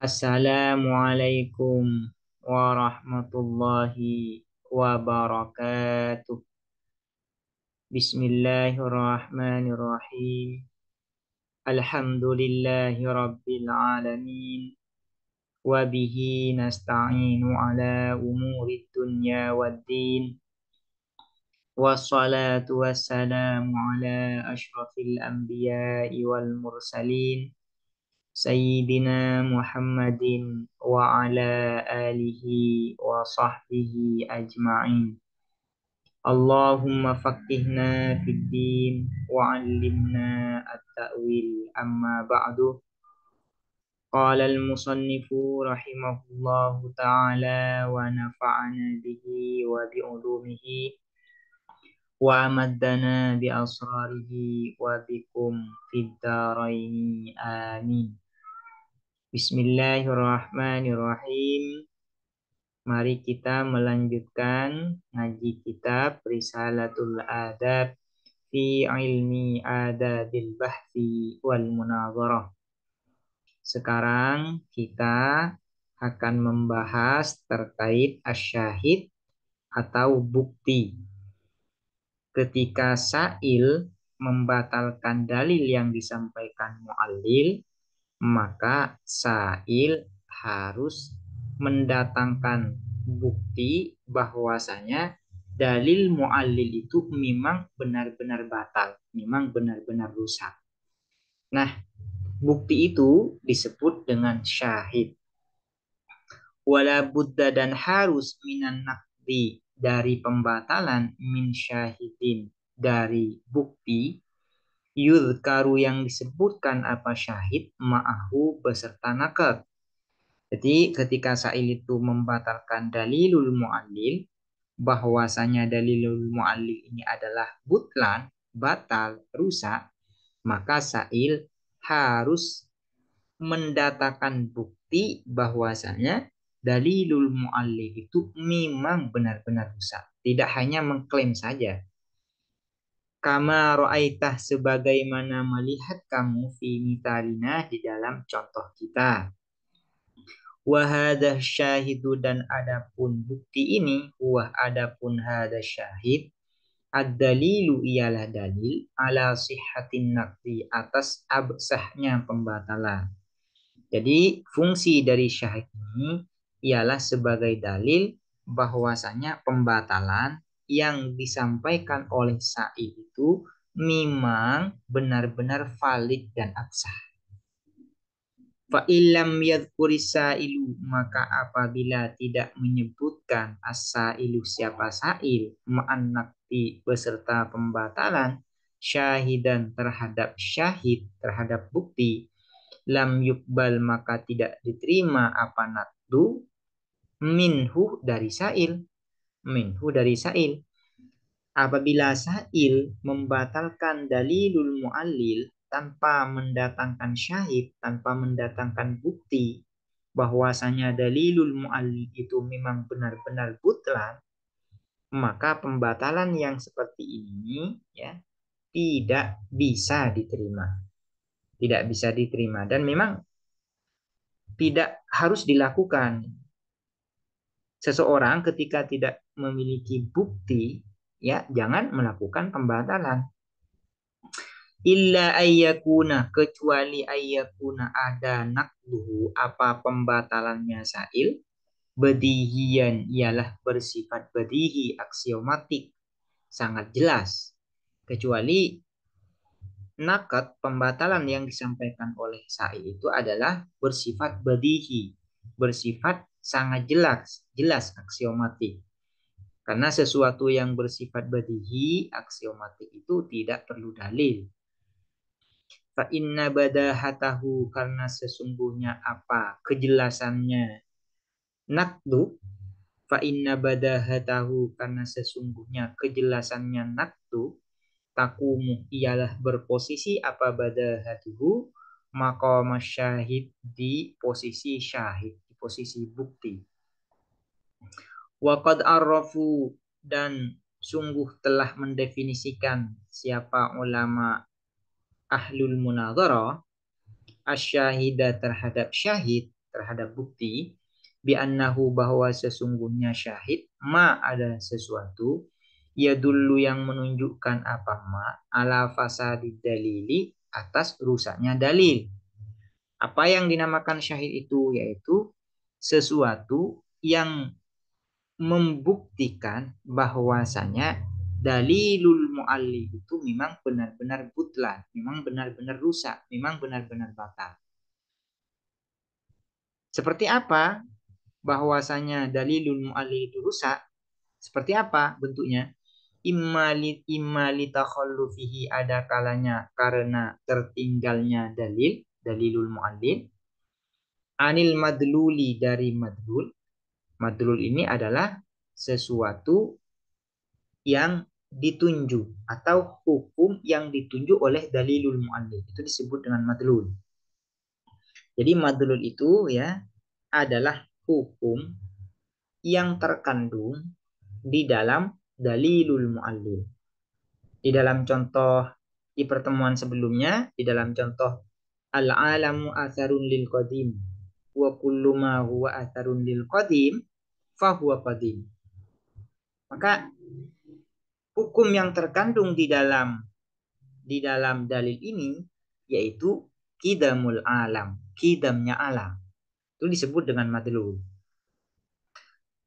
Assalamualaikum warahmatullahi wabarakatuh. Bismillahirrahmanirrahim. Alhamdulillahi rabbil alamin. Wabihi nasta'inu ala umuri dunya waddin. Wassalatu wassalamu ala ashrafil anbiya'i wal mursalin. Sayyidina Muhammadin wa ala alihi wa sahbihi ajma'in. Allahumma faqihna fid din wa 'allimna at-ta'wil amma ba'du. Qala al-musannifu rahimahullahu ta'ala wa nafa'ana bihi wa bi ulumihi wa amaddana bi asrarihi wa bikum fid daraini amin. Bismillahirrahmanirrahim. Mari kita melanjutkan ngaji kitab Risalatul Adab fi ilmi adabil bahthi wal munazarah. Sekarang kita akan membahas terkait asyahid atau bukti. Ketika sa'il membatalkan dalil yang disampaikan mu'allil, maka sa'il harus mendatangkan bukti bahwasanya dalil mu'allil itu memang benar-benar batal, memang benar-benar rusak. Nah, bukti itu disebut dengan syahid. Wala budda dan harus minan naqdi dari pembatalan min syahidin dari bukti yudhkaru yang disebutkan apa syahid ma'ahu beserta nakad. Jadi ketika sa'il itu membatalkan dalilul mu'allil, bahwasanya dalilul mu'allil ini adalah butlan, batal, rusak, maka sa'il harus mendatangkan bukti bahwasanya dalilul mu'allil itu memang benar-benar rusak. Tidak hanya mengklaim saja. Kama ra'aitah sebagaimana melihat kamu fi mitalina di dalam contoh kita. Wahadah syahidu dan adapun bukti ini, wah adapun hada syahid, ad-dalilu ialah dalil ala sihhatin naqdi atas absahnya pembatalan. Jadi fungsi dari syahid ini ialah sebagai dalil bahwasanya pembatalan yang disampaikan oleh sa'il itu memang benar-benar valid dan absah. Fa illam yadhkuris sa'ilu maka apabila tidak menyebutkan as-sa'ilu siapa sa'il ma'an nakti beserta pembatalan syahidan terhadap syahid terhadap bukti lam yukbal maka tidak diterima apa nakdu minhu dari sa'il. Apabila sa'il membatalkan dalilul mu'allil tanpa mendatangkan syahid, tanpa mendatangkan bukti bahwasanya dalilul mu'allil itu memang benar-benar butlan, maka pembatalan yang seperti ini ya tidak bisa diterima. Tidak bisa diterima dan memang tidak harus dilakukan. Seseorang ketika tidak memiliki bukti ya jangan melakukan pembatalan. Illa ayyakuna kecuali ayyakuna ada nakduhu apa pembatalannya sa'il badihian ialah bersifat badihi aksiomatik sangat jelas kecuali nakad pembatalan yang disampaikan oleh sa'il itu adalah bersifat badihi bersifat sangat jelas aksiomatik karena sesuatu yang bersifat badihi aksiomatik itu tidak perlu dalil. Fa inna badahatahu karena sesungguhnya apa kejelasannya nakdu fa inna badahatahu karena sesungguhnya kejelasannya nakdu takumu ialah berposisi apa badahatuhu maqam syahid di posisi syahid di posisi bukti. Wa qad arrafu dan sungguh telah mendefinisikan siapa ulama ahlul munadharah asyahida terhadap syahid terhadap bukti, bi'annahu bahwa sesungguhnya syahid ma ada sesuatu ya dulu yang menunjukkan apa ma ala fasadi dalili atas rusaknya dalil. Apa yang dinamakan syahid itu yaitu sesuatu yang membuktikan bahwasanya dalilul mu'alli itu memang benar-benar butlan, memang benar-benar rusak, memang benar-benar batal. Seperti apa bahwasanya dalilul mu'alli itu rusak? Seperti apa bentuknya? Imali takhallufihi ada kalanya karena tertinggalnya dalilul mu'allil, anil madluli dari madlul. Madlul ini adalah sesuatu yang ditunjuk atau hukum yang ditunjuk oleh dalilul mu'allil. Itu disebut dengan madlul. Jadi madlul itu ya adalah hukum yang terkandung di dalam dalilul mu'allil. Di dalam contoh di pertemuan sebelumnya, di dalam contoh al-alamu atharun lil qadim wa kullu ma huwa atharun lil qadim fahuwa qadim. Maka hukum yang terkandung di dalam dalil ini yaitu kidamul alam, kidamnya alam. Itu disebut dengan madlul.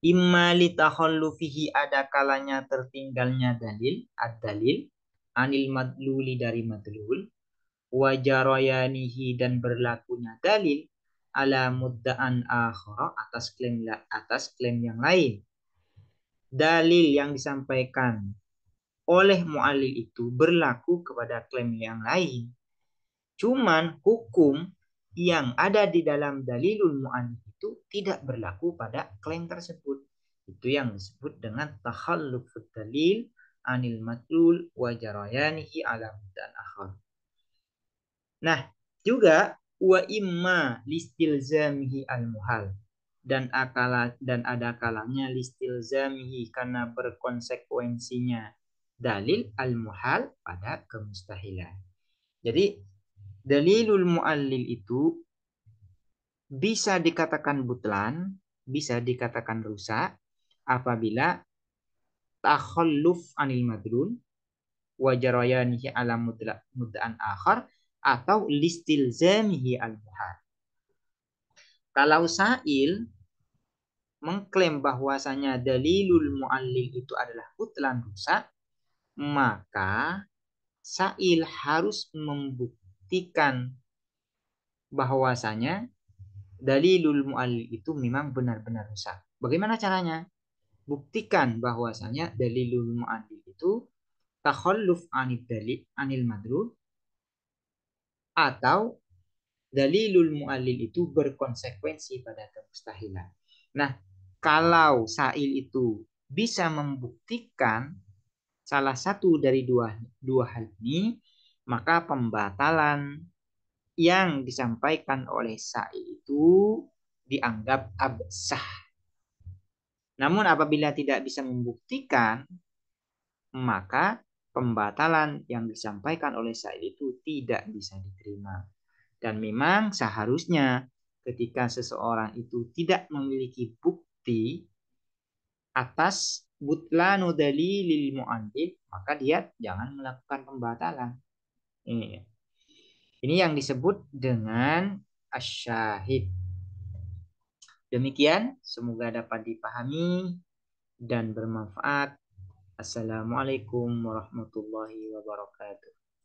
Imma li takhallufihi ada kalanya tertinggalnya dalil, ad-dalil anil madluli dari madlul, wa jarayanihi dan berlakunya dalil ala mudda'an akhara atas klaim yang lain. Dalil yang disampaikan oleh mu'allil itu berlaku kepada klaim yang lain. Cuman hukum yang ada di dalam dalilul mu'allil itu tidak berlaku pada klaim tersebut. Itu yang disebut dengan takhallufut dalil anil matlul wa jarayanihi ala mudda'an akhar. Nah, juga wa imma listilzamihi al-muhal dan ada kalanya listilzamihi karena berkonsekuensinya dalil al-muhal pada kemustahilan. Jadi dalilul mu'allil itu bisa dikatakan butlan, bisa dikatakan rusak apabila takhalluf anil madlul wa jarayanihi ala mudda'an akhar atau listilzamihi al-muhal. Kalau sa'il mengklaim bahwasanya dalilul mu'allil itu adalah butlan rusak, maka sa'il harus membuktikan bahwasanya dalilul mu'allil itu memang benar-benar rusak. Bagaimana caranya? Buktikan bahwasanya dalilul mu'allil itu takhalluf anil madlul atau dalilul mu'allil itu berkonsekuensi pada kemustahilan. Nah, kalau sa'il itu bisa membuktikan salah satu dari dua hal ini, maka pembatalan yang disampaikan oleh sa'il itu dianggap absah. Namun apabila tidak bisa membuktikan, maka pembatalan yang disampaikan oleh sa'il itu tidak bisa diterima. Dan memang seharusnya ketika seseorang itu tidak memiliki bukti atas butlanu dalilil mu'allil, maka dia jangan melakukan pembatalan. Ini yang disebut dengan asyahid. Demikian, semoga dapat dipahami dan bermanfaat. Assalamualaikum warahmatullahi wabarakatuh.